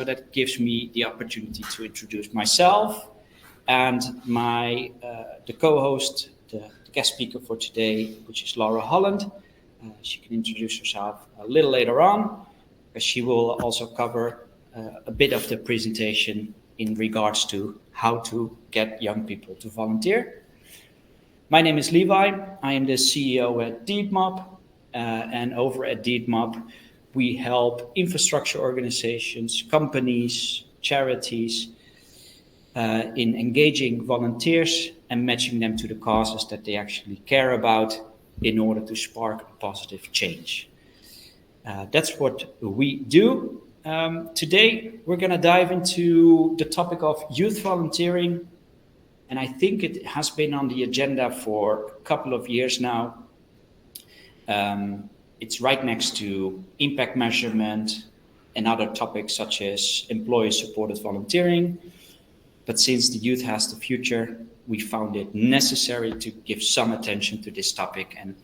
that gives me the opportunity to introduce myself and the co-host, the guest speaker for today, which is Holland. She can introduce herself a little later on, because she will also cover a bit of the presentation in regards to how to get young people to volunteer. My name is Levi. I am the CEO at Deedmob, and over at Deedmob, we help infrastructure organizations, companies, charities in engaging volunteers and matching them to the causes that they actually care about in order to spark a positive change. That's what we do. Today, we're going to dive into the topic of youth volunteering. And I think it has been on the agenda for a couple of years now. It's right next to impact measurement and other topics such as employee-supported volunteering. But since the youth has the future, we found it necessary to give some attention to this topic and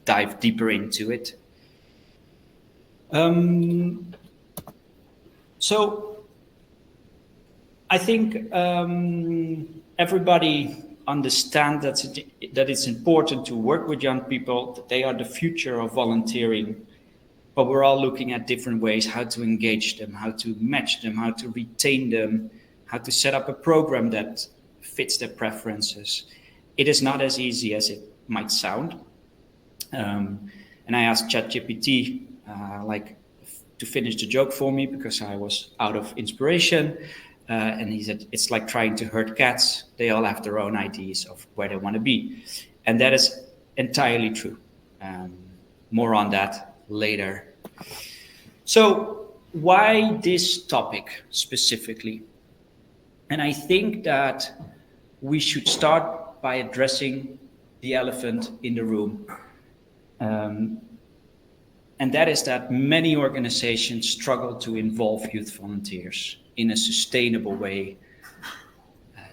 dive deeper into it. So I think everybody understands that it's important to work with young people, that they are the future of volunteering. But we're all looking at different ways how to engage them, how to match them, how to retain them, how to set up a program that fits their preferences. It is not as easy as it might sound. And I asked ChatGPT to finish the joke for me because I was out of inspiration. And he said, it's like trying to herd cats. They all have their own ideas of where they want to be. And that is entirely true. More on that later. So why this topic specifically? And I think that we should start by addressing the elephant in the room. And that is that many organizations struggle to involve youth volunteers in a sustainable way,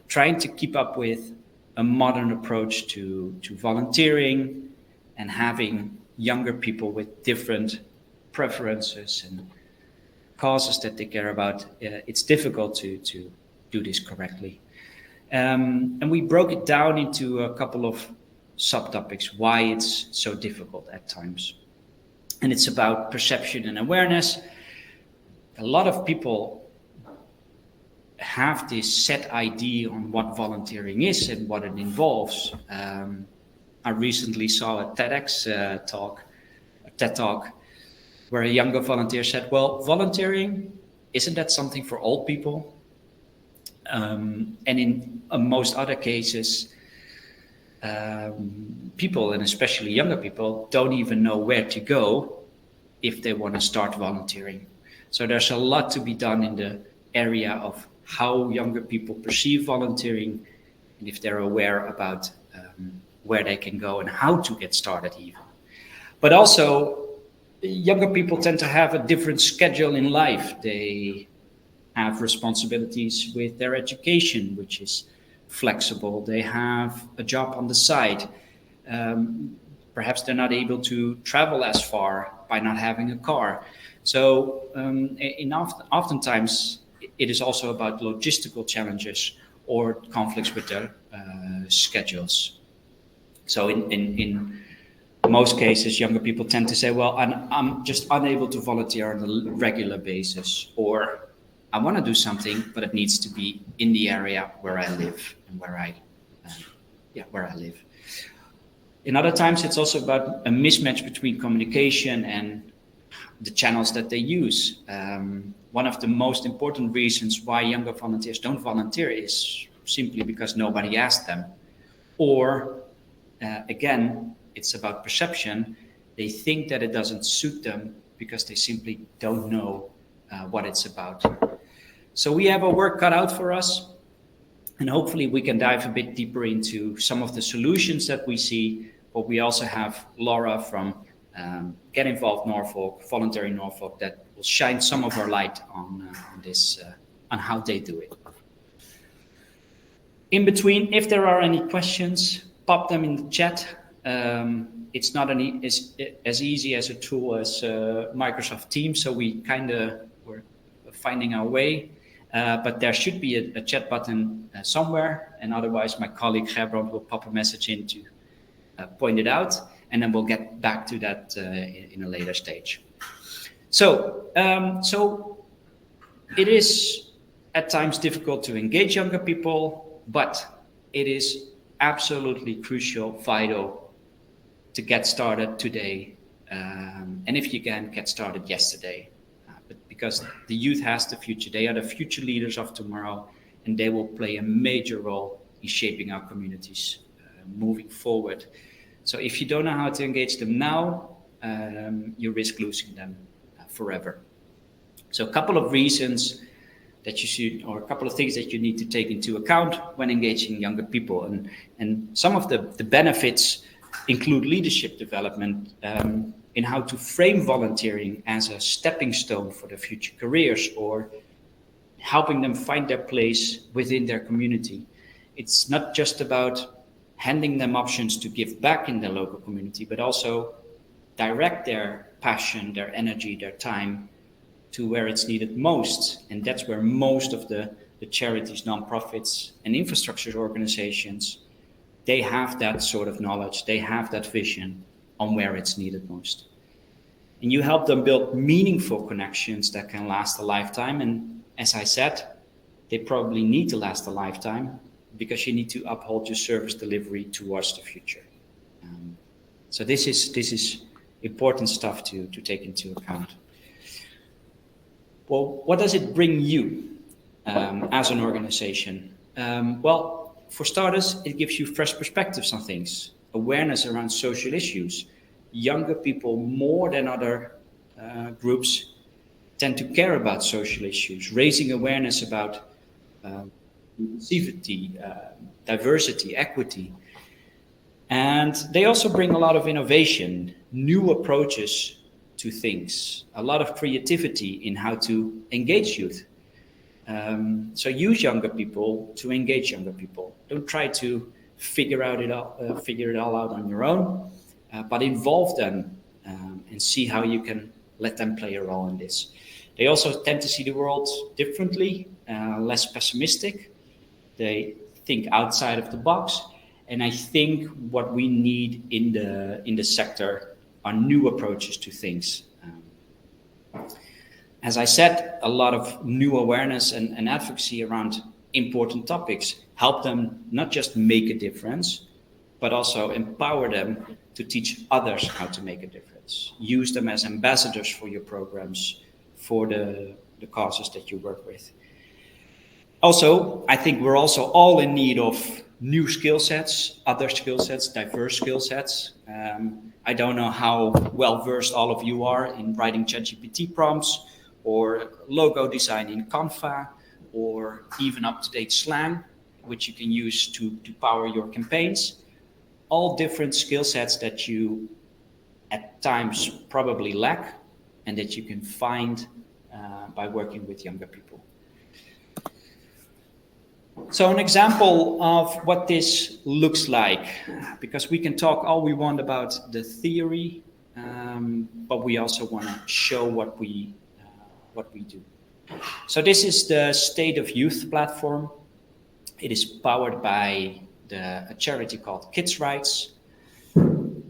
trying to keep up with a modern approach to volunteering and having younger people with different preferences and causes that they care about. It's difficult to do this correctly. And we broke it down into a couple of subtopics, why it's so difficult at times. And it's about perception and awareness. A lot of people have this set idea on what volunteering is and what it involves. I recently saw a TED Talk, where a younger volunteer said, well, volunteering, isn't that something for old people? And in most other cases, people, and especially younger people, don't even know where to go if they want to start volunteering. So there's a lot to be done in the area of how younger people perceive volunteering and if they're aware about where they can go and how to get started even. But also, younger people tend to have a different schedule in life. They have responsibilities with their education, which is flexible. They have a job on the side. Perhaps they're not able to travel as far by not having a car. So oftentimes it is also about logistical challenges or conflicts with their schedules. So in most cases, younger people tend to say, well, I'm just unable to volunteer on a regular basis, or I want to do something, but it needs to be in the area where I live and where I live. In other times, it's also about a mismatch between communication and the channels that they use. One of the most important reasons why younger volunteers don't volunteer is simply because nobody asked them. Or, again, it's about perception. They think that it doesn't suit them because they simply don't know what it's about. So we have our work cut out for us, and hopefully we can dive a bit deeper into some of the solutions that we see. But we also have Laura from Get Involved Norfolk, Voluntary Norfolk, that will shine some of our light on this, on how they do it. In between, if there are any questions, pop them in the chat. It's not as easy as a tool as Microsoft Teams, so we're finding our way. But there should be a chat button somewhere, and otherwise my colleague Gerbrand will pop a message in to point it out, and then we'll get back to that in a later stage. So it is at times difficult to engage younger people, but it is absolutely crucial, vital to get started today. And if you can, get started yesterday. But because the youth has the future, they are the future leaders of tomorrow, and they will play a major role in shaping our communities moving forward. So if you don't know how to engage them now, you risk losing them forever. So a couple of reasons that you should, or a couple of things that you need to take into account when engaging younger people. And some of the benefits include leadership development, in how to frame volunteering as a stepping stone for their future careers, or helping them find their place within their community. It's not just about handing them options to give back in their local community, but also direct their passion, their energy, their time to where it's needed most. And that's where most of the charities, nonprofits, and infrastructure organizations, they have that sort of knowledge, they have that vision on where it's needed most. And you help them build meaningful connections that can last a lifetime. And as I said, they probably need to last a lifetime, because you need to uphold your service delivery towards the future. So this is important stuff to take into account. Well, what does it bring you as an organization? Well, for starters, it gives you fresh perspectives on things, awareness around social issues. Younger people, more than other groups, tend to care about social issues, raising awareness about inclusivity, diversity, equity. And they also bring a lot of innovation, new approaches to things, a lot of creativity in how to engage youth. So use younger people to engage younger people. Don't try to figure it all out on your own, but involve them and see how you can let them play a role in this. They also tend to see the world differently, less pessimistic. They think outside of the box, and I think what we need in the sector are new approaches to things. As I said, a lot of new awareness and advocacy around important topics help them not just make a difference, but also empower them to teach others how to make a difference. Use them as ambassadors for your programs, for the causes that you work with. Also, I think we're also all in need of new skill sets, other skill sets, diverse skill sets. I don't know how well versed all of you are in writing ChatGPT prompts, or logo design in Canva, or even up-to-date slang, which you can use to power your campaigns. All different skill sets that you at times probably lack, and that you can find by working with younger people. So an example of what this looks like, because we can talk all we want about the theory, but we also want to show what we do. So this is the State of Youth platform. It is powered by a charity called Kids Rights,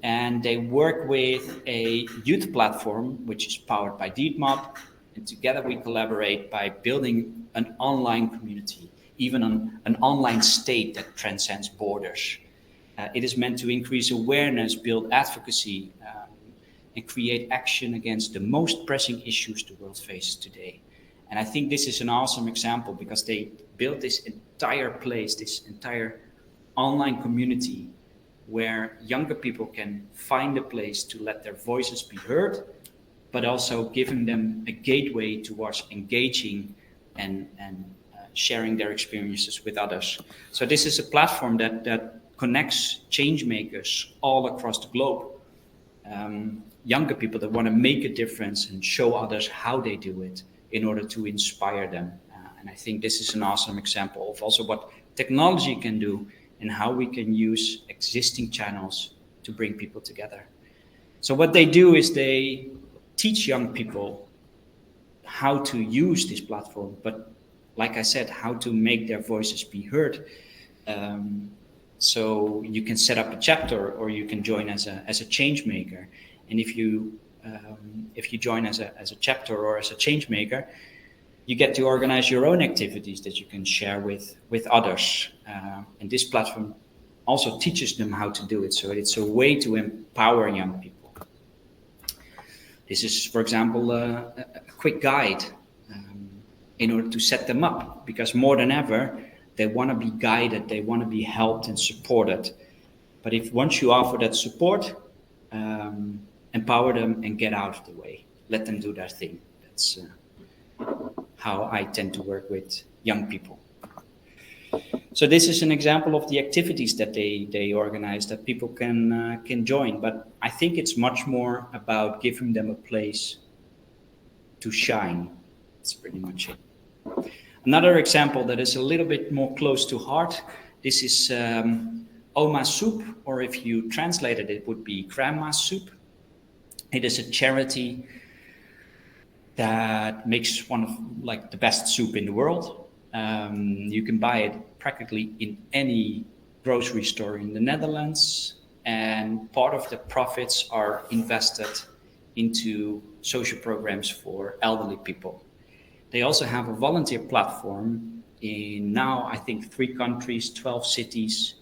and they work with a youth platform which is powered by Deedmob, and together we collaborate by building an online community, even an online state that transcends borders. It is meant to increase awareness, build advocacy, and create action against the most pressing issues the world faces today. And I think this is an awesome example, because they built this entire place, this entire online community, where younger people can find a place to let their voices be heard, but also giving them a gateway towards engaging and sharing their experiences with others. So this is a platform that connects change makers all across the globe. Younger people that want to make a difference and show others how they do it in order to inspire them. And I think this is an awesome example of also what technology can do and how we can use existing channels to bring people together. So what they do is they teach young people how to use this platform, but like I said, how to make their voices be heard. So you can set up a chapter, or you can join as a change maker. And if you join as a chapter or as a change maker, you get to organize your own activities that you can share with others. And this platform also teaches them how to do it. So it's a way to empower young people. This is, for example, a quick guide in order to set them up, because more than ever, they want to be guided, they want to be helped and supported. But if once you offer that support, empower them and get out of the way. Let them do their thing. That's how I tend to work with young people. So this is an example of the activities that they organize that people can join. But I think it's much more about giving them a place to shine. That's pretty much it. Another example that is a little bit more close to heart. This is Oma Soup, or if you translated it, would be Grandma's Soup. It is a charity that makes one of like the best soup in the world. You can buy it practically in any grocery store in the Netherlands, and part of the profits are invested into social programs for elderly people. They also have a volunteer platform in now, I think, 3 countries, 12 cities,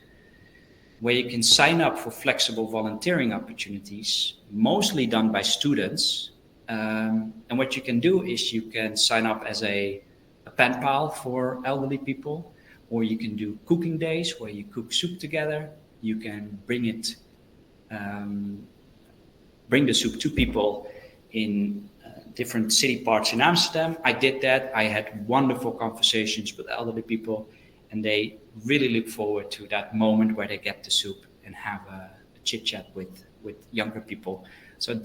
where you can sign up for flexible volunteering opportunities, mostly done by students. And what you can do is you can sign up as a pen pal for elderly people, or you can do cooking days where you cook soup together. You can bring the soup to people in different city parts in Amsterdam. I did that. I had wonderful conversations with elderly people, and they really look forward to that moment where they get the soup and have a chit chat with younger people. So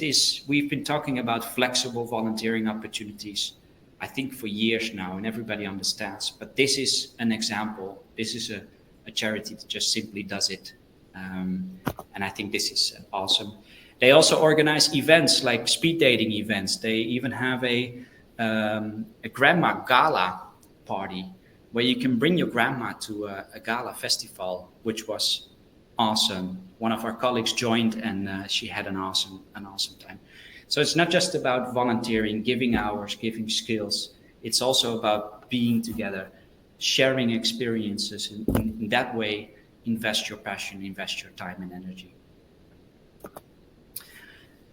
we've been talking about flexible volunteering opportunities, I think, for years now, and everybody understands. But this is an example. This is a charity that just simply does it. And I think this is awesome. They also organize events like speed dating events. They even have a grandma gala party where you can bring your grandma to a gala festival, which was awesome. One of our colleagues joined, and she had an awesome time. So it's not just about volunteering, giving hours, giving skills. It's also about being together, sharing experiences, and in that way, invest your passion, invest your time and energy.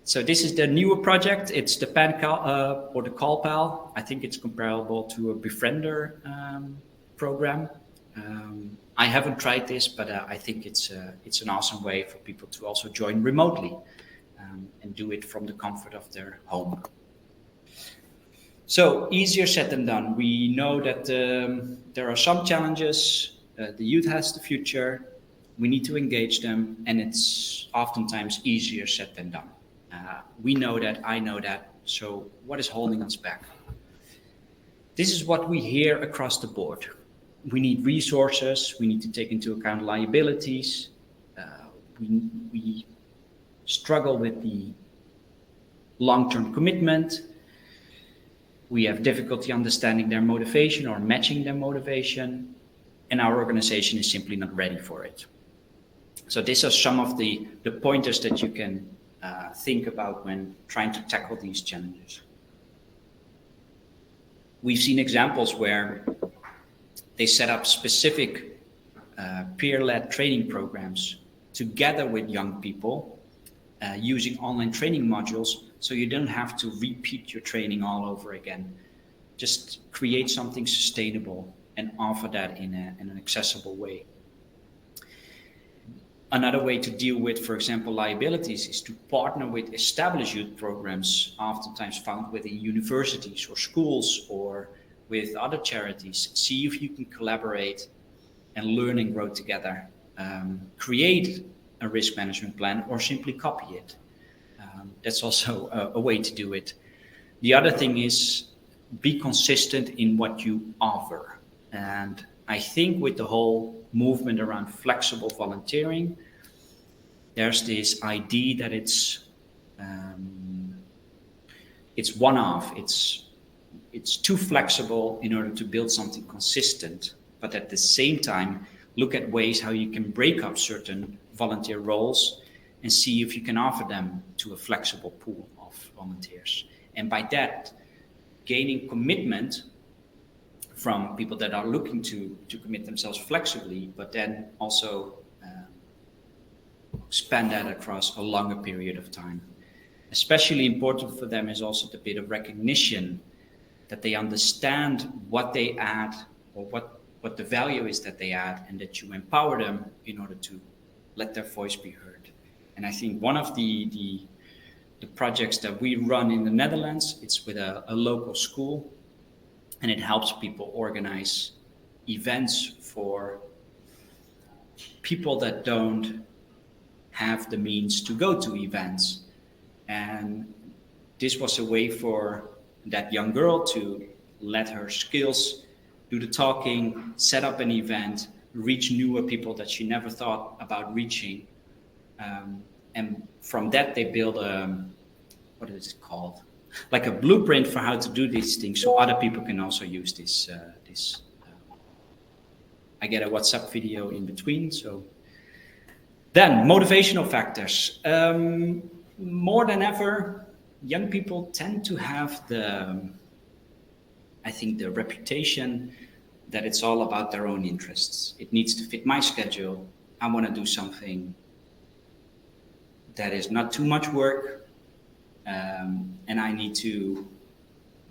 So this is the newer project. It's the PanCal or the CallPal. I think it's comparable to a Befriender program. I haven't tried this, but I think it's an awesome way for people to also join remotely and do it from the comfort of their home. So easier said than done. We know that there are some challenges. The youth has the future. We need to engage them, and it's oftentimes easier said than done. We know that, I know that. So what is holding us back? This is what we hear across the board. We need resources. We need to take into account liabilities. We struggle with the long-term commitment. We have difficulty understanding their motivation or matching their motivation. And our organization is simply not ready for it. So these are some of the pointers that you can think about when trying to tackle these challenges. We've seen examples where they set up specific peer-led training programs together with young people using online training modules, so you don't have to repeat your training all over again. Just create something sustainable and offer that in an accessible way. Another way to deal with, for example, liabilities is to partner with established youth programs, oftentimes found within universities or schools or with other charities. See if you can collaborate and learn and grow together. Create a risk management plan or simply copy it. That's also a way to do it. The other thing is be consistent in what you offer. And I think with the whole movement around flexible volunteering, there's this idea that it's one-off. It's it's too flexible in order to build something consistent, but at the same time, look at ways how you can break up certain volunteer roles and see if you can offer them to a flexible pool of volunteers. And by that, gaining commitment from people that are looking to commit themselves flexibly, but then also span that across a longer period of time. Especially important for them is also the bit of recognition that they understand what they add or what the value is that they add, and that you empower them in order to let their voice be heard. And I think one of the projects that we run in the Netherlands, it's with a local school, and it helps people organize events for people that don't have the means to go to events. And this was a way for that young girl to let her skills do the talking, set up an event, reach newer people that she never thought about reaching. And from that, they build what is it called? Like a blueprint for how to do these things, so other people can also use this. I get a WhatsApp video in between. So then motivational factors. More than ever, young people tend to have the reputation that it's all about their own interests. It needs to fit my schedule. I want to do something that is not too much work, and I need to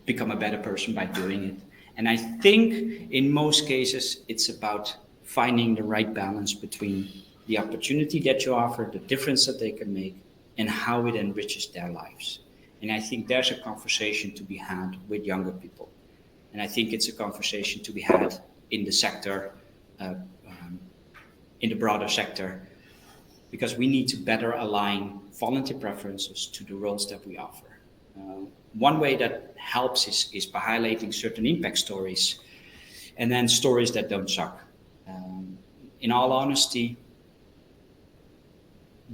become a better person by doing it. And I think in most cases, it's about finding the right balance between the opportunity that you offer, the difference that they can make, and how it enriches their lives. And I think there's a conversation to be had with younger people. And I think it's a conversation to be had in the sector, in the broader sector, because we need to better align volunteer preferences to the roles that we offer. One way that helps is by highlighting certain impact stories, and then stories that don't suck. In all honesty,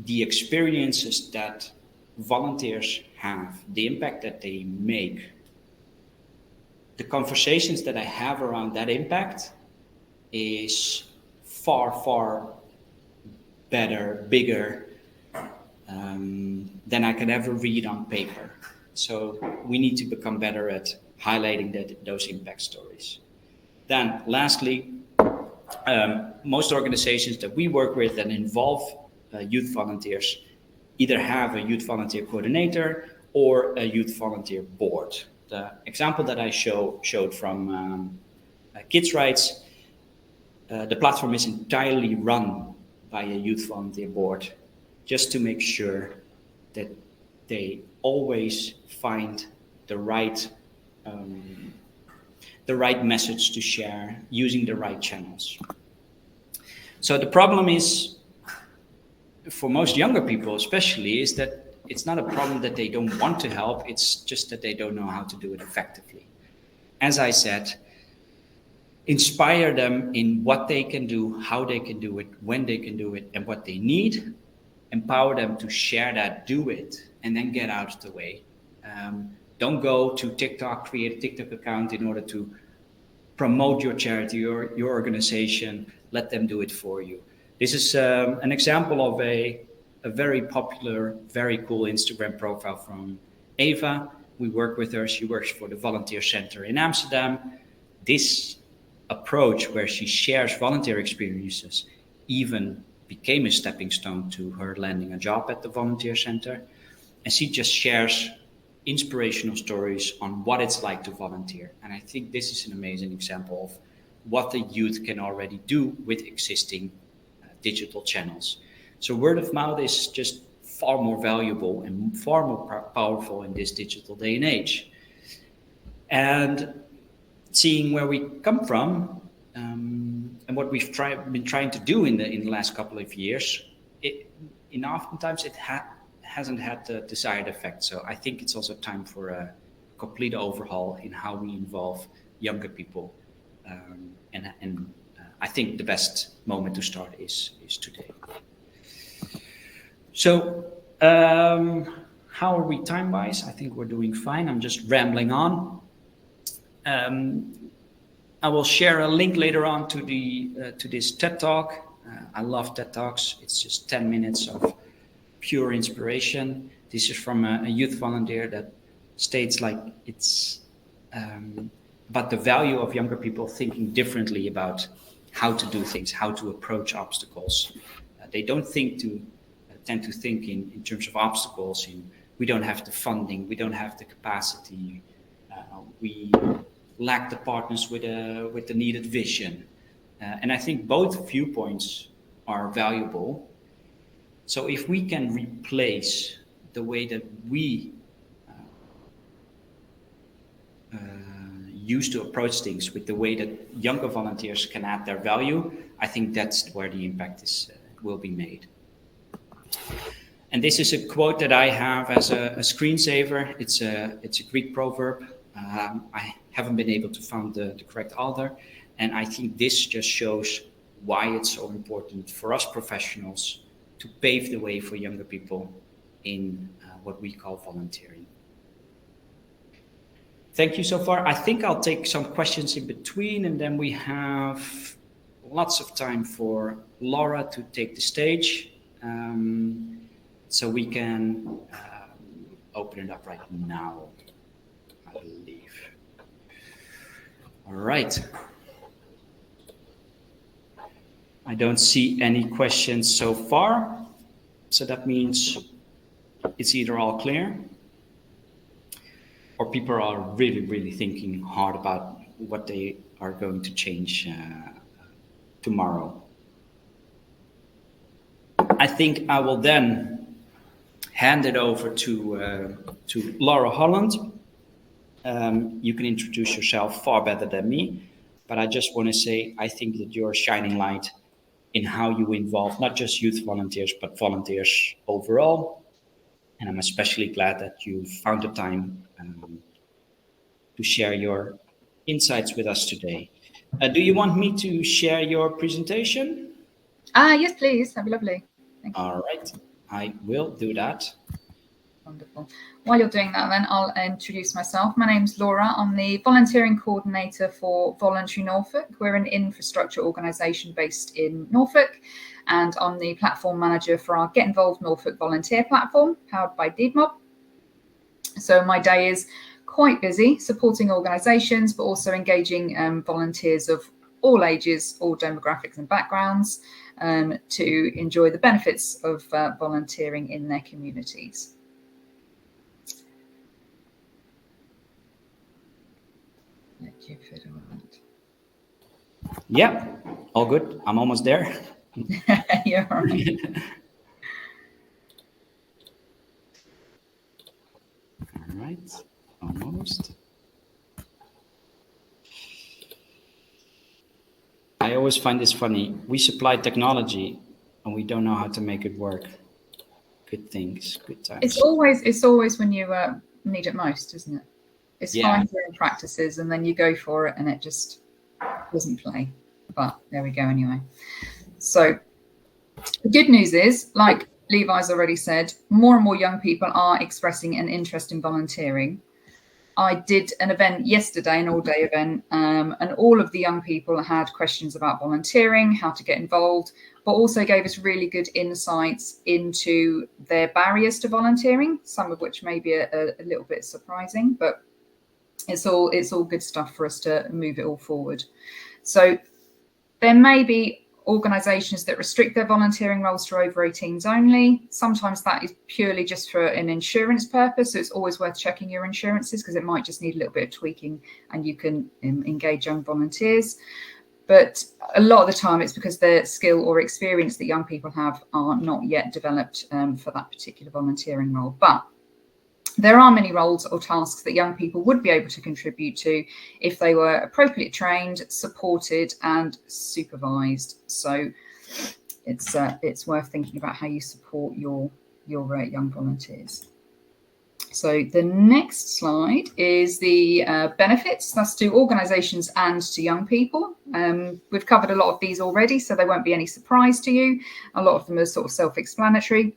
the experiences that volunteers have, the impact that they make, the conversations that I have around that impact is far, far better, bigger than I can ever read on paper. So we need to become better at highlighting those impact stories. Then lastly, most organizations that we work with that involve youth volunteers either have a youth volunteer coordinator or a youth volunteer board. The example that I showed from Kids' Rights, the platform is entirely run by a youth volunteer board, just to make sure that they always find the right message to share using the right channels. So the problem is, for most younger people especially, is that it's not a problem that they don't want to help, it's just that they don't know how to do it effectively. As I said, inspire them in what they can do, how they can do it, when they can do it, and what they need. Empower them to share that, do it, and then get out of the way. Don't go to TikTok, create a TikTok account in order to promote your charity or your organization. Let them do it for you. This is an example of a very popular, very cool Instagram profile from Eva. We work with her. She works for the Volunteer Center in Amsterdam. This approach where she shares volunteer experiences even became a stepping stone to her landing a job at the Volunteer Center. And she just shares inspirational stories on what it's like to volunteer. And I think this is an amazing example of what the youth can already do with existing digital channels. So word of mouth is just far more valuable and far more powerful in this digital day and age. And seeing where we come from and what we've been trying to do in the last couple of years, oftentimes it hasn't had the desired effect. So I think it's also time for a complete overhaul in how we involve younger people. And I think the best moment to start is today. So how are we time-wise? I think we're doing fine. I'm just rambling on. I will share a link later on to this TED Talk. I love TED Talks. It's just 10 minutes of pure inspiration. This is from a youth volunteer that states like it's about the value of younger people thinking differently about how to do things, how to approach obstacles. They don't tend to think in terms of obstacles. We don't have the funding, we don't have the capacity, we lack the partners with the needed vision. And I think both viewpoints are valuable. So if we can replace the way that we used to approach things with the way that younger volunteers can add their value, I think that's where the impact will be made. And this is a quote that I have as a screensaver. It's a Greek proverb. I haven't been able to find the correct author, and I think this just shows why it's so important for us professionals to pave the way for younger people in what we call volunteering. Thank you so far. I think I'll take some questions in between, and then we have lots of time for Laura to take the stage. So we can open it up right now, I believe. All right. I don't see any questions so far. So that means it's either all clear or people are really, really thinking hard about what they are going to change tomorrow. I think I will then hand it over to Laura Holland. You can introduce yourself far better than me, but I just want to say I think that you're a shining light in how you involve not just youth volunteers, but volunteers overall. And I'm especially glad that you found the time to share your insights with us today. Do you want me to share your presentation? Yes, please. That'd be lovely. Thank you. All right, I will do that. Wonderful. While you're doing that, then I'll introduce myself. My name's Laura. I'm the volunteering coordinator for Voluntary Norfolk. We're an infrastructure organisation based in Norfolk, and I'm the platform manager for our Get Involved Norfolk volunteer platform, powered by Deedmob. So my day is quite busy supporting organisations, but also engaging volunteers of all ages, all demographics and backgrounds, to enjoy the benefits of volunteering in their communities. Yeah, all good. I'm almost there. You're all right. All right, almost. I always find this funny. We supply technology and we don't know how to make it work. Good things, good times. It's always when you need it most, isn't it? It's fine during practices, and then you go for it and it just doesn't play. But there we go anyway. So the good news is, like Levi's already said, more and more young people are expressing an interest in volunteering. I did an event yesterday, an all-day event, and all of the young people had questions about volunteering, how to get involved, but also gave us really good insights into their barriers to volunteering, some of which may be a little bit surprising, but it's all good stuff for us to move it all forward. So there may be organisations that restrict their volunteering roles to over 18s only. Sometimes that is purely just for an insurance purpose. So it's always worth checking your insurances, because it might just need a little bit of tweaking and you can engage young volunteers. But a lot of the time it's because the skill or experience that young people have are not yet developed for that particular volunteering role. But there are many roles or tasks that young people would be able to contribute to if they were appropriately trained, supported and supervised. So it's worth thinking about how you support your young volunteers. So the next slide is the benefits. That's to organisations and to young people. We've covered a lot of these already, so they won't be any surprise to you. A lot of them are sort of self-explanatory.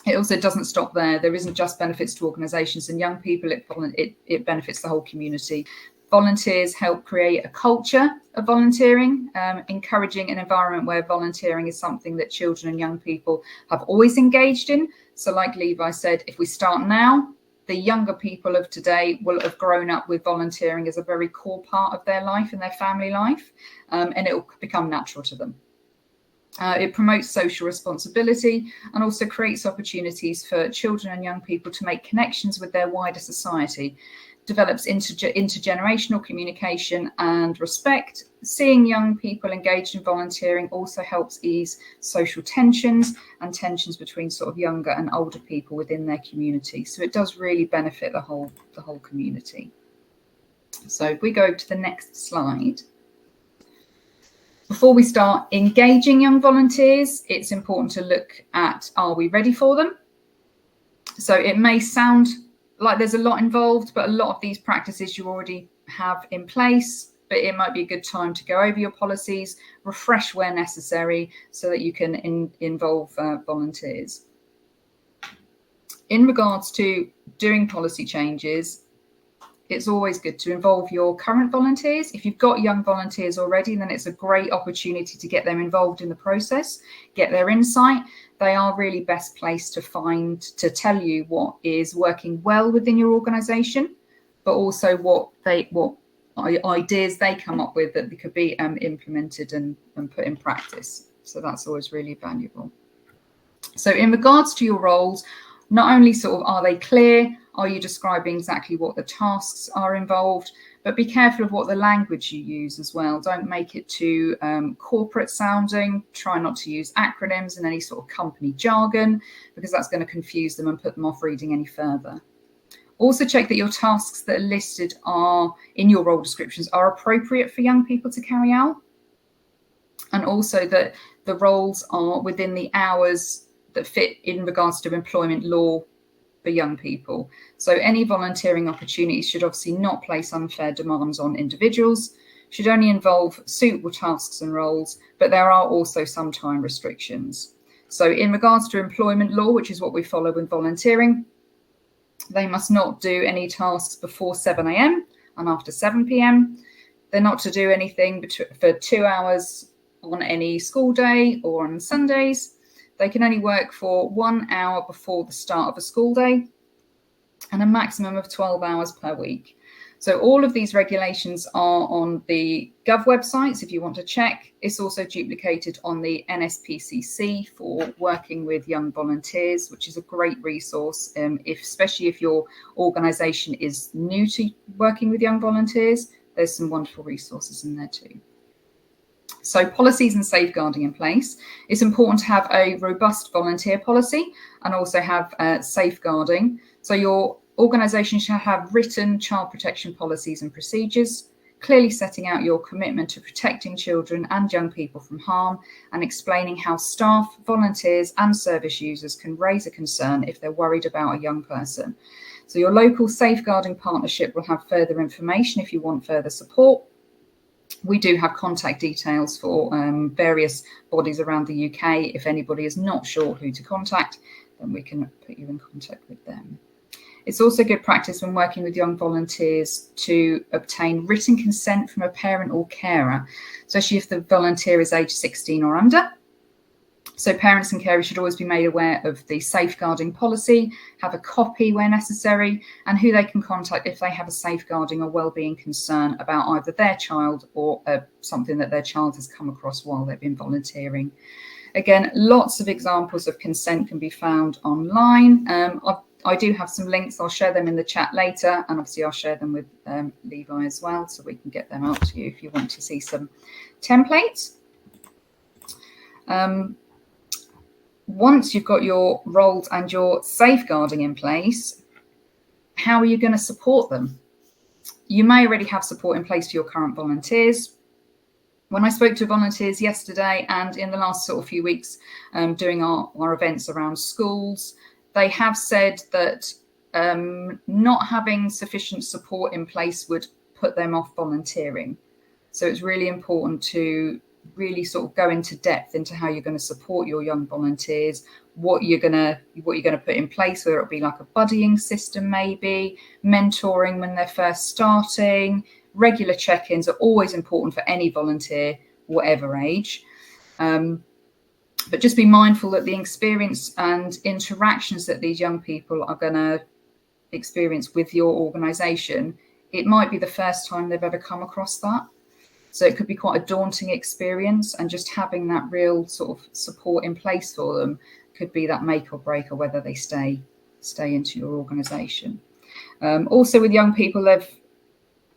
It also doesn't stop there. There isn't just benefits to organisations and young people. It benefits the whole community. Volunteers help create a culture of volunteering, encouraging an environment where volunteering is something that children and young people have always engaged in. So like Levi said, if we start now, the younger people of today will have grown up with volunteering as a very core part of their life and their family life, and it will become natural to them. It promotes social responsibility and also creates opportunities for children and young people to make connections with their wider society, develops intergenerational communication and respect. Seeing young people engaged in volunteering also helps ease social tensions and tensions between sort of younger and older people within their community. So it does really benefit the whole community. So if we go to the next slide. Before we start engaging young volunteers, it's important to look at, are we ready for them? So it may sound like there's a lot involved, but a lot of these practices you already have in place, but it might be a good time to go over your policies, refresh where necessary so that you can involve volunteers. In regards to doing policy changes, it's always good to involve your current volunteers. If you've got young volunteers already, then it's a great opportunity to get them involved in the process, get their insight. They are really best placed to tell you what is working well within your organisation, but also what ideas they come up with that could be implemented and put in practice. So that's always really valuable. So in regards to your roles, not only sort of are they clear, are you describing exactly what the tasks are involved, but be careful of what the language you use as well. Don't make it too corporate sounding. Try not to use acronyms and any sort of company jargon, because that's going to confuse them and put them off reading any further. Also check that your tasks that are listed in your role descriptions are appropriate for young people to carry out. And also that the roles are within the hours that fit in regards to employment law for young people. So any volunteering opportunities should obviously not place unfair demands on individuals, should only involve suitable tasks and roles, but there are also some time restrictions. So in regards to employment law, which is what we follow with volunteering, they must not do any tasks before 7 a.m. and after 7 p.m. They're not to do anything for 2 hours on any school day or on Sundays. They can only work for 1 hour before the start of a school day and a maximum of 12 hours per week. So all of these regulations are on the Gov websites if you want to check. It's also duplicated on the NSPCC for working with young volunteers, which is a great resource, especially if your organisation is new to working with young volunteers. There's some wonderful resources in there too. So policies and safeguarding in place. It's important to have a robust volunteer policy and also have safeguarding. So your organisation should have written child protection policies and procedures, clearly setting out your commitment to protecting children and young people from harm and explaining how staff, volunteers and service users can raise a concern if they're worried about a young person. So your local safeguarding partnership will have further information if you want further support. We do have contact details for various bodies around the UK. If anybody is not sure who to contact, then we can put you in contact with them. It's also good practice when working with young volunteers to obtain written consent from a parent or carer, especially if the volunteer is age 16 or under. So parents and carers should always be made aware of the safeguarding policy, have a copy where necessary, and who they can contact if they have a safeguarding or wellbeing concern about either their child or something that their child has come across while they've been volunteering. Again, lots of examples of consent can be found online. I do have some links. I'll share them in the chat later, and obviously I'll share them with Levi as well, so we can get them out to you if you want to see some templates. Once you've got your roles and your safeguarding in place, how are you going to support them? You may already have support in place for your current volunteers. When I spoke to volunteers yesterday and in the last sort of few weeks doing our events around schools, they have said that not having sufficient support in place would put them off volunteering. So it's really important to really sort of go into depth into how you're going to support your young volunteers, what you're going to put in place, whether it be like a buddying system, maybe mentoring when they're first starting, regular check-ins are always important for any volunteer, whatever age. But just be mindful that the experience and interactions that these young people are going to experience with your organisation, it might be the first time they've ever come across that. So it could be quite a daunting experience, and just having that real sort of support in place for them could be that make or break, or whether they stay into your organisation. Also with young people, they've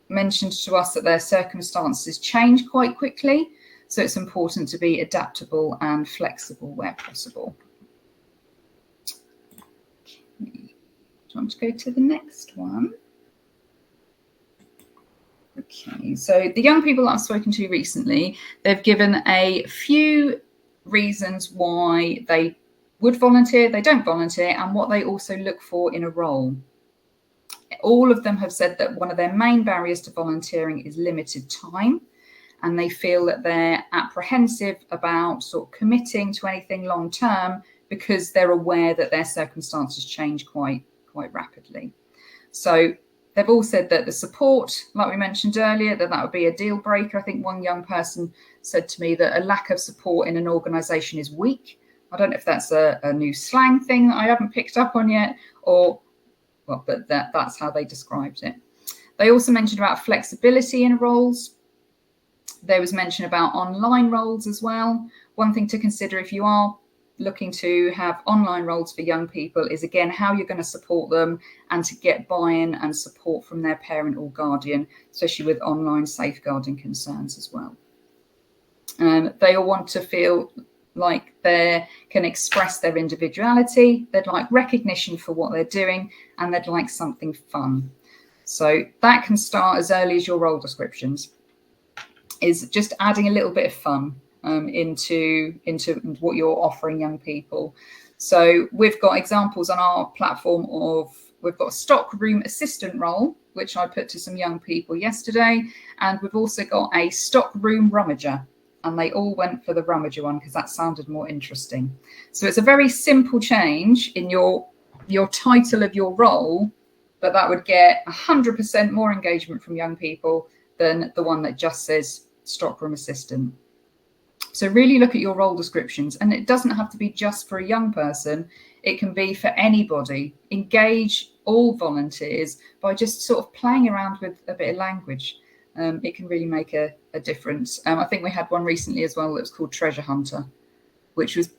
mentioned to us that their circumstances change quite quickly. So it's important to be adaptable and flexible where possible. Okay. Do you want to go to the next one? Okay, so the young people that I've spoken to recently, they've given a few reasons why they would volunteer, they don't volunteer, and what they also look for in a role. All of them have said that one of their main barriers to volunteering is limited time, and they feel that they're apprehensive about sort of committing to anything long term because they're aware that their circumstances change quite rapidly. So they've all said that the support, like we mentioned earlier, that would be a deal breaker. I think one young person said to me that a lack of support in an organisation is weak. I don't know if that's a new slang thing that I haven't picked up on yet, or well, but that's how they described it. They also mentioned about flexibility in roles. There was mention about online roles as well. One thing to consider if you are looking to have online roles for young people is, again, how you're going to support them and to get buy-in and support from their parent or guardian, especially with online safeguarding concerns as well. They all want to feel like they can express their individuality. They'd like recognition for what they're doing, and they'd like something fun. So that can start as early as your role descriptions, is just adding a little bit of fun into what you're offering young people. So we've got examples on our platform of, we've got a stock room assistant role, which I put to some young people yesterday, and we've also got a stock room rummager, and they all went for the rummager one because that sounded more interesting. So it's a very simple change in your title of your role, but that would get 100% more engagement from young people than the one that just says stockroom assistant. So really look at your role descriptions, and it doesn't have to be just for a young person. It can be for anybody. Engage all volunteers by just sort of playing around with a bit of language. It can really make a difference. I think we had one recently as well that was called Treasure Hunter, which was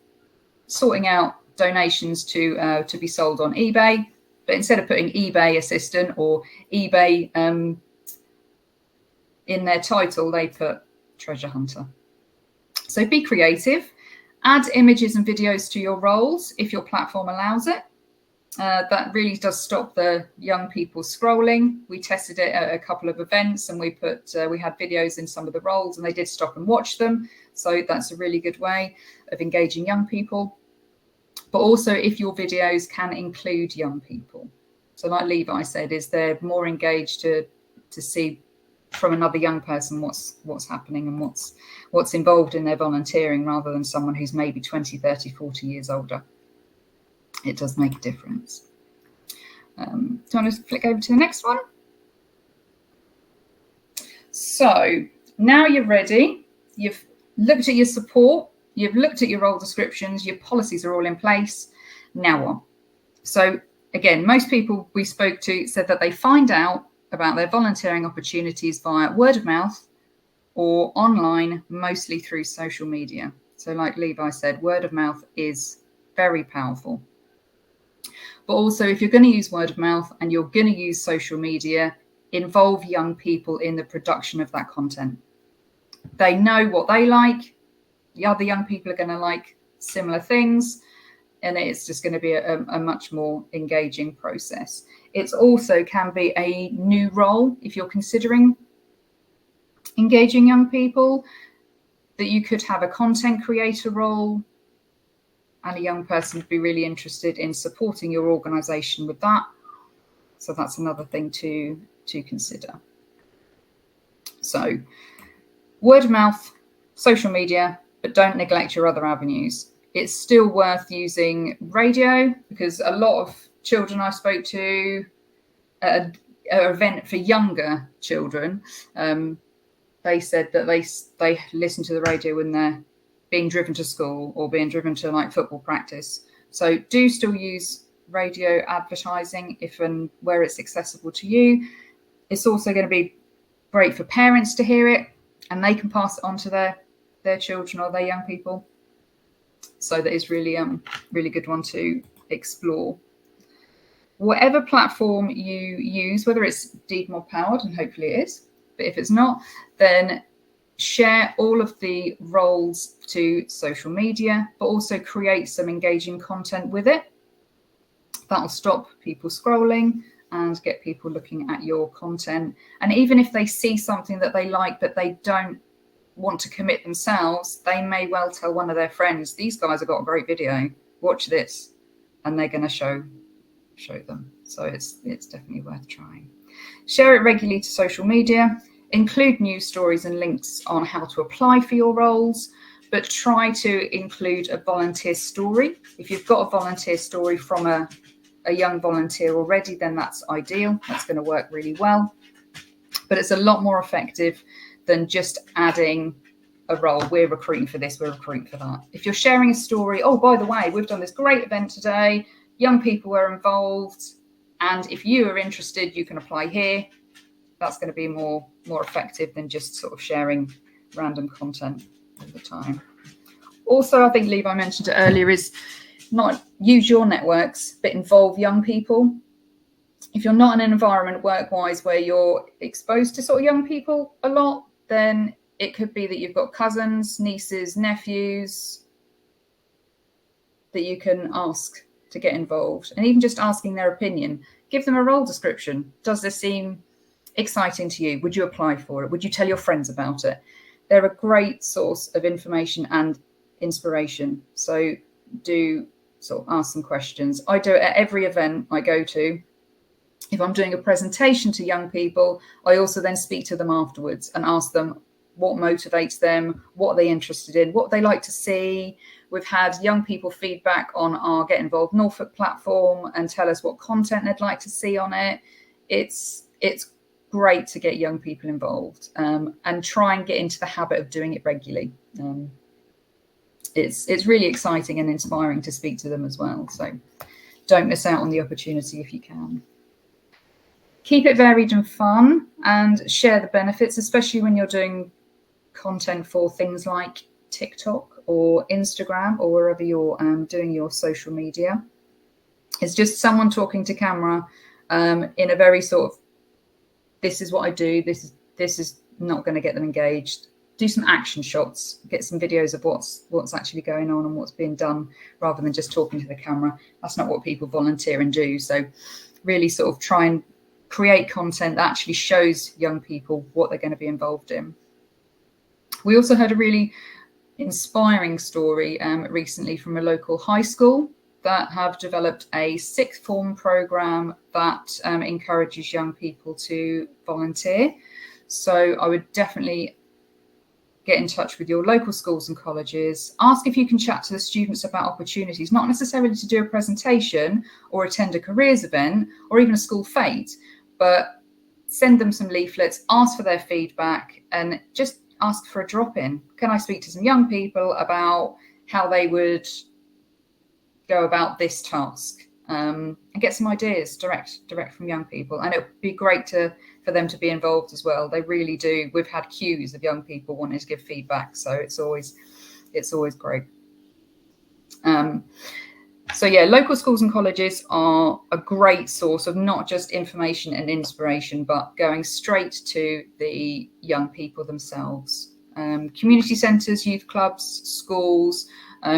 sorting out donations to be sold on eBay. But instead of putting eBay assistant or eBay in their title, they put Treasure Hunter. So be creative, add images and videos to your roles if your platform allows it. That really does stop the young people scrolling. We tested it at a couple of events, and we had videos in some of the roles, and they did stop and watch them. So that's a really good way of engaging young people. But also if your videos can include young people. So like Levi said, is they're more engaged to see from another young person what's happening and what's involved in their volunteering, rather than someone who's maybe 20, 30, 40 years older. It does make a difference. Do you want to flick over to the next one? So now you're ready. You've looked at your support. You've looked at your role descriptions. Your policies are all in place. Now what? So again, most people we spoke to said that they find out about their volunteering opportunities via word of mouth or online, mostly through social media. So like Levi said, word of mouth is very powerful. But also, if you're going to use word of mouth and you're going to use social media, involve young people in the production of that content. They know what they like. The other young people are going to like similar things, and it's just going to be a much more engaging process. It also can be a new role if you're considering engaging young people, that you could have a content creator role, and a young person would be really interested in supporting your organisation with that. So that's another thing to consider. So word of mouth, social media, but don't neglect your other avenues. It's still worth using radio, because a lot of children I spoke to, event for younger children, they said that they listen to the radio when they're being driven to school or being driven to like football practice. So do still use radio advertising if and where it's accessible to you. It's also going to be great for parents to hear it, and they can pass it on to their children or their young people. So that is really really good one to explore. Whatever platform you use, whether it's Deedmob powered, and hopefully it is, but if it's not, then share all of the roles to social media, but also create some engaging content with it. That'll stop people scrolling and get people looking at your content. And even if they see something that they like, but they don't want to commit themselves, they may well tell one of their friends, these guys have got a great video, watch this, and they're going to show them. So it's definitely worth trying. Share it regularly to social media. Include news stories and links on how to apply for your roles, but try to include a volunteer story. If you've got a volunteer story from a young volunteer already, then that's ideal. That's going to work really well. But it's a lot more effective than just adding a role. We're recruiting for this, we're recruiting for that. If you're sharing a story, oh, by the way, we've done this great event today, young people were involved, and if you are interested, you can apply here. That's going to be more effective than just sort of sharing random content all the time. Also, I think Levi mentioned it earlier, is not use your networks, but involve young people. If you're not in an environment work-wise where you're exposed to sort of young people a lot, then it could be that you've got cousins, nieces, nephews that you can ask to get involved, and even just asking their opinion. Give them a role description. Does this seem exciting to you? Would you apply for it? Would you tell your friends about it? They're a great source of information and inspiration. So do sort of ask some questions. I do it at every event I go to. If I'm doing a presentation to young people, I also then speak to them afterwards and ask them what motivates them, what are they interested in, what they like to see. We've had young people feedback on our Get Involved Norfolk platform and tell us what content they'd like to see on it. It's great to get young people involved, and try and get into the habit of doing it regularly. It's really exciting and inspiring to speak to them as well. So don't miss out on the opportunity if you can. Keep it varied and fun, and share the benefits, especially when you're doing content for things like TikTok or Instagram or wherever you're doing your social media. It's just someone talking to camera in a very sort of, this is what I do, this is not going to get them engaged. Do some action shots, get some videos of what's actually going on and what's being done, rather than just talking to the camera. That's not what people volunteer and do. So really sort of try and create content that actually shows young people what they're going to be involved in. We also heard a really inspiring story recently from a local high school that have developed a sixth form program that encourages young people to volunteer. So I would definitely get in touch with your local schools and colleges. Ask if you can chat to the students about opportunities, not necessarily to do a presentation or attend a careers event or even a school fete, but send them some leaflets, ask for their feedback, and just ask for a drop-in. Can I speak to some young people about how they would go about this task, and get some ideas direct from young people. And it would be great for them to be involved as well. They really do. We've had queues of young people wanting to give feedback, so it's always great. So yeah, local schools and colleges are a great source of not just information and inspiration, but going straight to the young people themselves. Community centres, youth clubs, schools,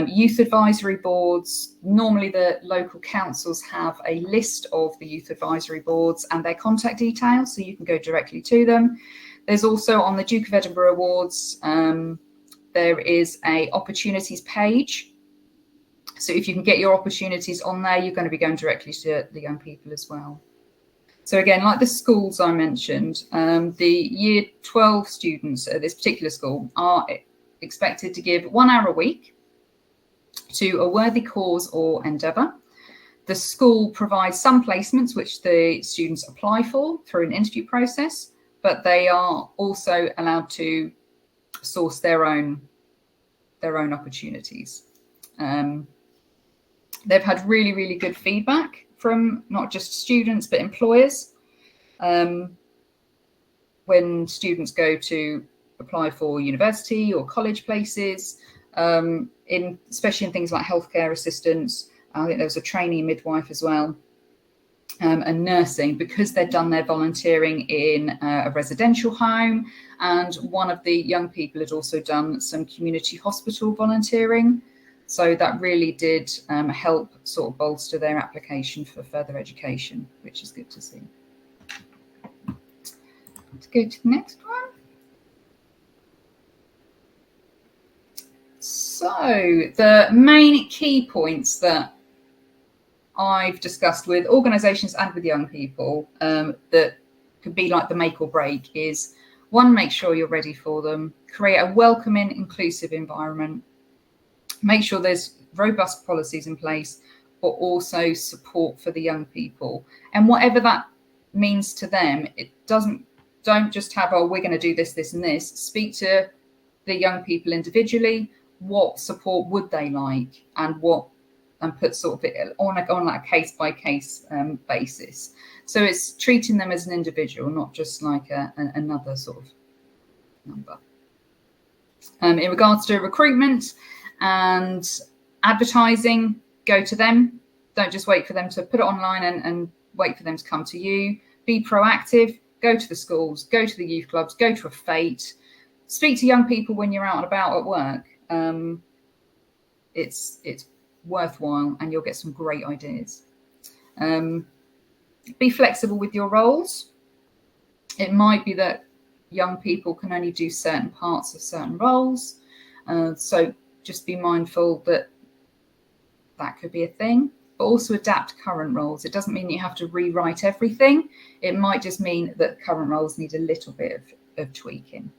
youth advisory boards. Normally the local councils have a list of the youth advisory boards and their contact details, so you can go directly to them. There's also on the Duke of Edinburgh Awards, there is a opportunities page. So if you can get your opportunities on there, you're going to be going directly to the young people as well. So again, like the schools I mentioned, the year 12 students at this particular school are expected to give 1 hour a week to a worthy cause or endeavour. The school provides some placements which the students apply for through an interview process, but they are also allowed to source their own opportunities. They've had really, really good feedback from not just students, but employers. When students go to apply for university or college places, especially in things like healthcare assistants, I think there was a trainee midwife as well, and nursing, because they'd done their volunteering in a residential home, and one of the young people had also done some community hospital volunteering. So that really did help sort of bolster their application for further education, which is good to see. Let's go to the next one. So the main key points that I've discussed with organisations and with young people that could be like the make or break is, one, make sure you're ready for them, create a welcoming, inclusive environment, make sure there's robust policies in place, but also support for the young people. And whatever that means to them, don't just have, oh, we're going to do this, this and this. Speak to the young people individually. What support would they like, and put sort of it on like a case by case basis. So it's treating them as an individual, not just like another sort of number. In regards to recruitment and advertising, go to them. Don't just wait for them to put it online and wait for them to come to you. Be proactive. Go to the schools, go to the youth clubs, go to a fete. Speak to young people when you're out and about at work. It's worthwhile, and you'll get some great ideas. Be flexible with your roles. It might be that young people can only do certain parts of certain roles. So just be mindful that could be a thing, but also adapt current roles. It doesn't mean you have to rewrite everything. It might just mean that current roles need a little bit of tweaking.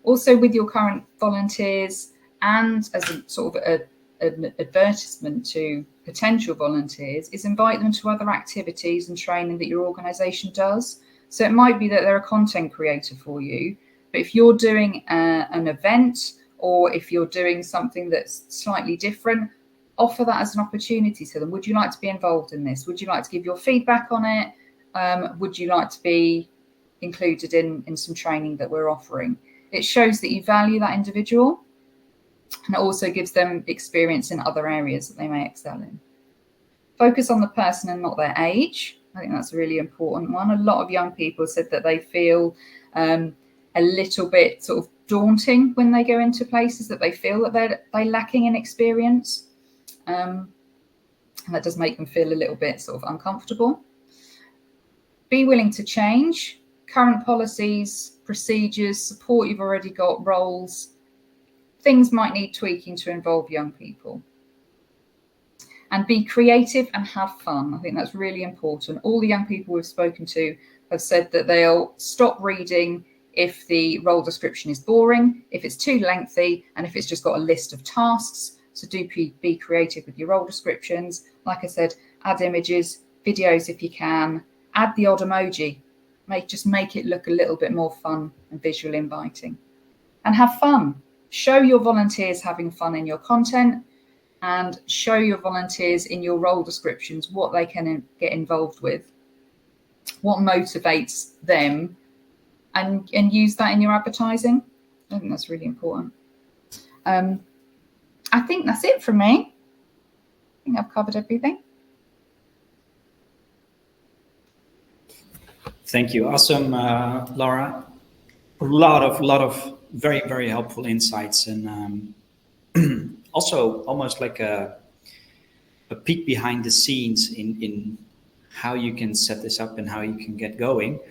Also, with your current volunteers, and as a sort of an advertisement to potential volunteers, is invite them to other activities and training that your organisation does. So it might be that they're a content creator for you, but if you're doing an event, or if you're doing something that's slightly different, offer that as an opportunity to them. Would you like to be involved in this? Would you like to give your feedback on it? Would you like to be included in some training that we're offering? It shows that you value that individual, and it also gives them experience in other areas that they may excel in. Focus on the person and not their age. I think that's a really important one. A lot of young people said that they feel a little bit sort of daunting when they go into places, that they feel that they're lacking in experience. And that does make them feel a little bit sort of uncomfortable. Be willing to change. Current policies, procedures, support you've already got, roles, things might need tweaking to involve young people. And be creative and have fun. I think that's really important. All the young people we've spoken to have said that they'll stop reading if the role description is boring, if it's too lengthy, and if it's just got a list of tasks. So do be creative with your role descriptions. Like I said, add images, videos if you can, add the odd emoji. Just make it look a little bit more fun and visually inviting. And have fun. Show your volunteers having fun in your content, and show your volunteers in your role descriptions what they can get involved with, what motivates them, and use that in your advertising. I think that's really important. I think that's it from me. I think I've covered everything. Thank you. Awesome, Laura. A lot of very, very helpful insights, and also almost like a peek behind the scenes in how you can set this up and how you can get going.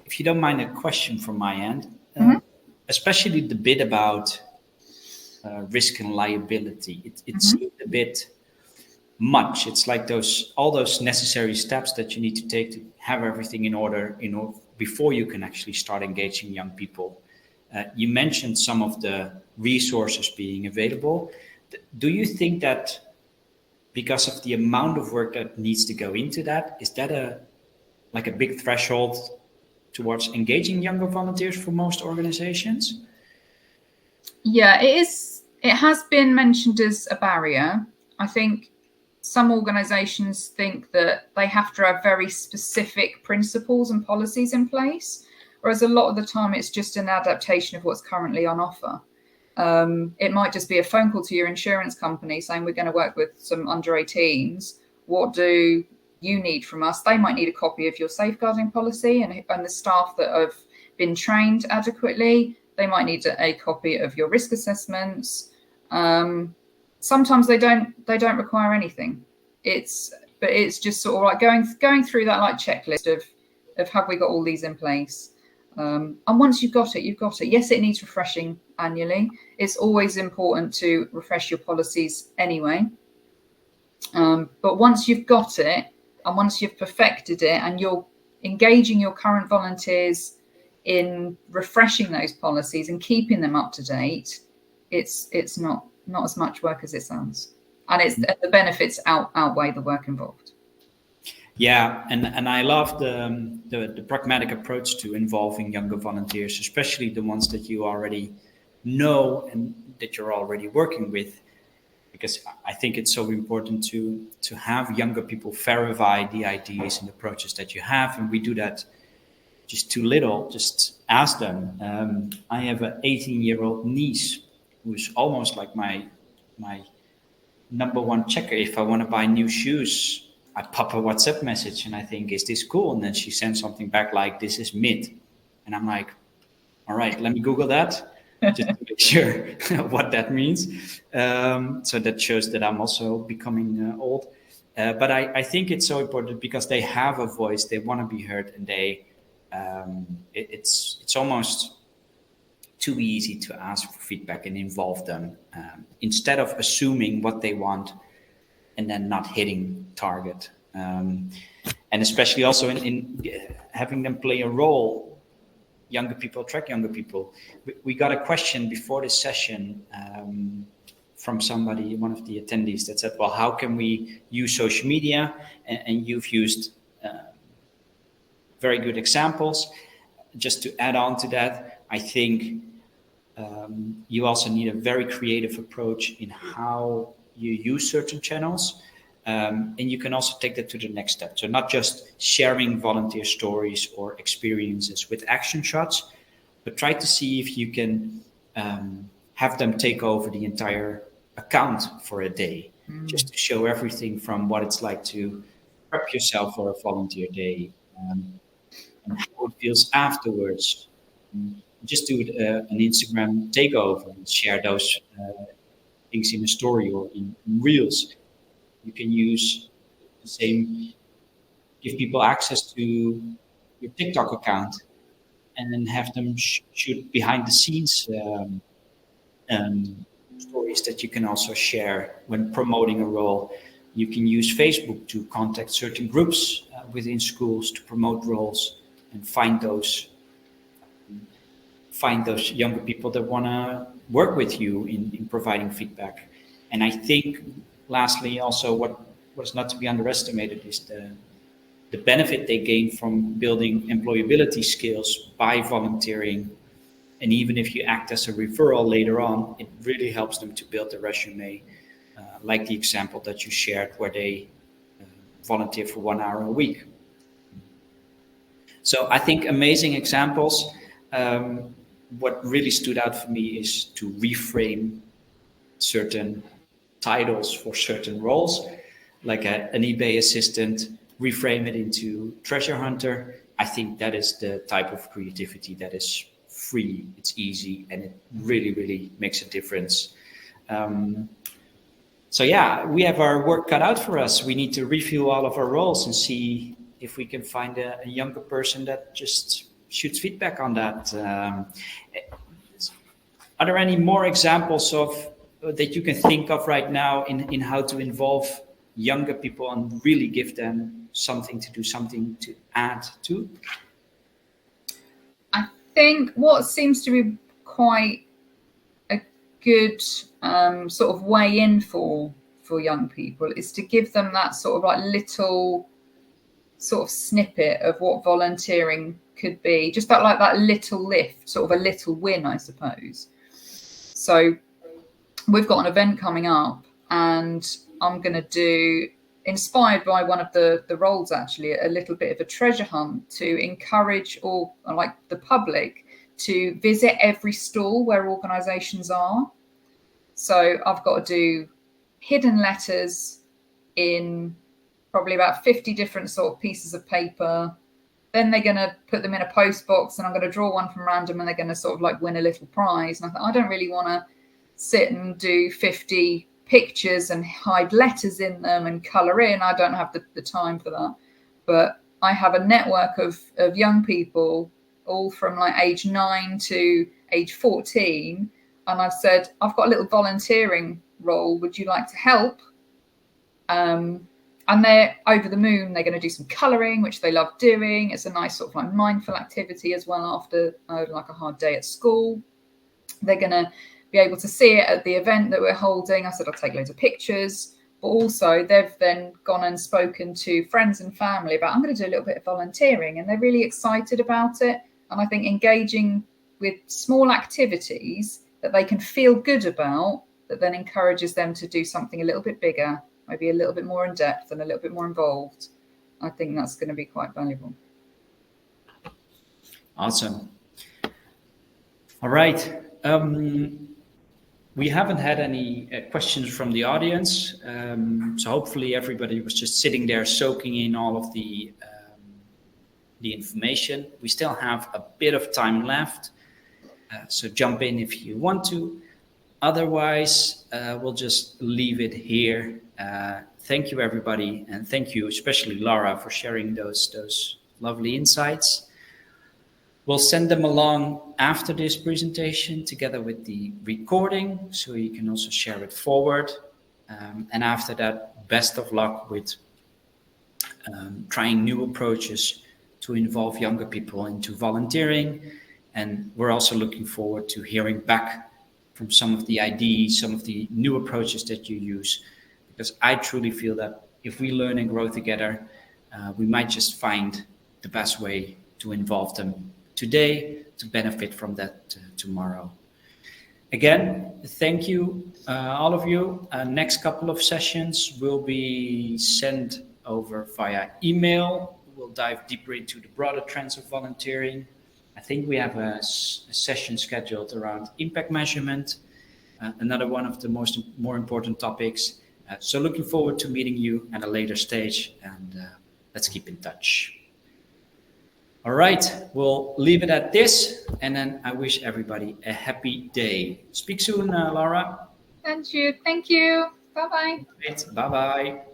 If you don't mind, a question from my end, especially the bit about risk and liability. It seems a bit much. It's like all those necessary steps that you need to take to have everything in order before you can actually start engaging young people. You mentioned some of the resources being available. Do you think that because of the amount of work that needs to go into that, is that a big threshold towards engaging younger volunteers for most organizations? Yeah, it is. It has been mentioned as a barrier. I think some organizations think that they have to have very specific principles and policies in place, whereas a lot of the time it's just an adaptation of what's currently on offer. It might just be a phone call to your insurance company saying, we're going to work with some under 18s. What do you need from us? They might need a copy of your safeguarding policy, and the staff that have been trained adequately, they might need a copy of your risk assessments. Sometimes they don't require anything. It's just sort of like going through that like checklist of have we got all these in place? And once you've got it, you've got it. Yes, it needs refreshing annually. It's always important to refresh your policies anyway. But once you've got it, and once you've perfected it, and you're engaging your current volunteers in refreshing those policies and keeping them up to date, it's not as much work as it sounds, and the benefits outweigh the work involved. Yeah, and I love the pragmatic approach to involving younger volunteers, especially the ones that you already know and that you're already working with, because I think it's so important to have younger people verify the ideas and approaches that you have, and we do that just too little. Just ask them. I have an 18-year-old niece who's almost like my number one checker. If I want to buy new shoes, I pop a WhatsApp message and I think, is this cool? And then she sends something back like, this is mid. And I'm like, all right, let me Google that just to make sure what that means. So that shows that I'm also becoming old. But I think it's so important because they have a voice, they want to be heard, and it's almost too easy to ask for feedback and involve them instead of assuming what they want and then not hitting target. And especially also in having them play a role. Younger people attract younger people. We got a question before this session from somebody, one of the attendees, that said, well, how can we use social media? And you've used very good examples. Just to add on to that, I think you also need a very creative approach in how you use certain channels. And you can also take that to the next step. So not just sharing volunteer stories or experiences with action shots, but try to see if you can have them take over the entire account for a day, just to show everything from what it's like to prep yourself for a volunteer day and how it feels afterwards. Just do an Instagram takeover and share those things in a story or in reels. You can use the same, give people access to your TikTok account and then have them shoot behind the scenes stories that you can also share when promoting a role. You can use Facebook to contact certain groups within schools to promote roles and find those younger people that want to work with you in providing feedback. And I think lastly, also what is not to be underestimated is the benefit they gain from building employability skills by volunteering. And even if you act as a referral later on, it really helps them to build a resume, like the example that you shared where they volunteer for 1 hour a week. So I think amazing examples. What really stood out for me is to reframe certain titles for certain roles, like an eBay assistant, reframe it into treasure hunter. I think that is the type of creativity that is free, it's easy, and it really, really makes a difference. So yeah, we have our work cut out for us. We need to review all of our roles and see if we can find a younger person that just shoots feedback on that. Are there any more examples that you can think of right now in how to involve younger people and really give them something to do, something to add to? I think what seems to be quite a good sort of way in for for young people is to give them that sort of like little sort of snippet of what volunteering could be, just that little lift, sort of a little win, I suppose. So we've got an event coming up, and I'm going to do, inspired by one of the roles actually, a little bit of a treasure hunt to encourage or like the public to visit every stall where organisations are. So I've got to do hidden letters in probably about 50 different sort of pieces of paper. Then they're going to put them in a post box, and I'm going to draw one from random, and they're going to sort of like win a little prize. And I thought, I don't really want to sit and do 50 pictures and hide letters in them and colour in. I don't have the time for that. But I have a network of young people, all from like age 9 to age 14. And I've said, I've got a little volunteering role. Would you like to help? And they're over the moon. They're going to do some colouring, which they love doing. It's a nice sort of like mindful activity as well after like a hard day at school. They're going to be able to see it at the event that we're holding. I said I'll take loads of pictures, but also they've then gone and spoken to friends and family about, I'm going to do a little bit of volunteering, and they're really excited about it. And I think engaging with small activities that they can feel good about, that then encourages them to do something a little bit bigger, maybe a little bit more in depth and a little bit more involved. I think that's going to be quite valuable. Awesome. All right. We haven't had any questions from the audience. So hopefully everybody was just sitting there soaking in all of the information. We still have a bit of time left. So jump in if you want to. Otherwise, we'll just leave it here. Thank you, everybody. And thank you, especially Laura, for sharing those lovely insights. We'll send them along after this presentation together with the recording, so you can also share it forward. And after that, best of luck with trying new approaches to involve younger people into volunteering. And we're also looking forward to hearing back from some of the ideas, some of the new approaches that you use, because I truly feel that if we learn and grow together, we might just find the best way to involve them today to benefit from that tomorrow. Again, thank you, all of you. Next couple of sessions will be sent over via email. We'll dive deeper into the broader trends of volunteering. I think we have a session scheduled around impact measurement, another one of the more important topics. So looking forward to meeting you at a later stage, and let's keep in touch. All right, we'll leave it at this, and then I wish everybody a happy day. Speak soon, Laura. And you. Thank you. Bye-bye. Bye-bye.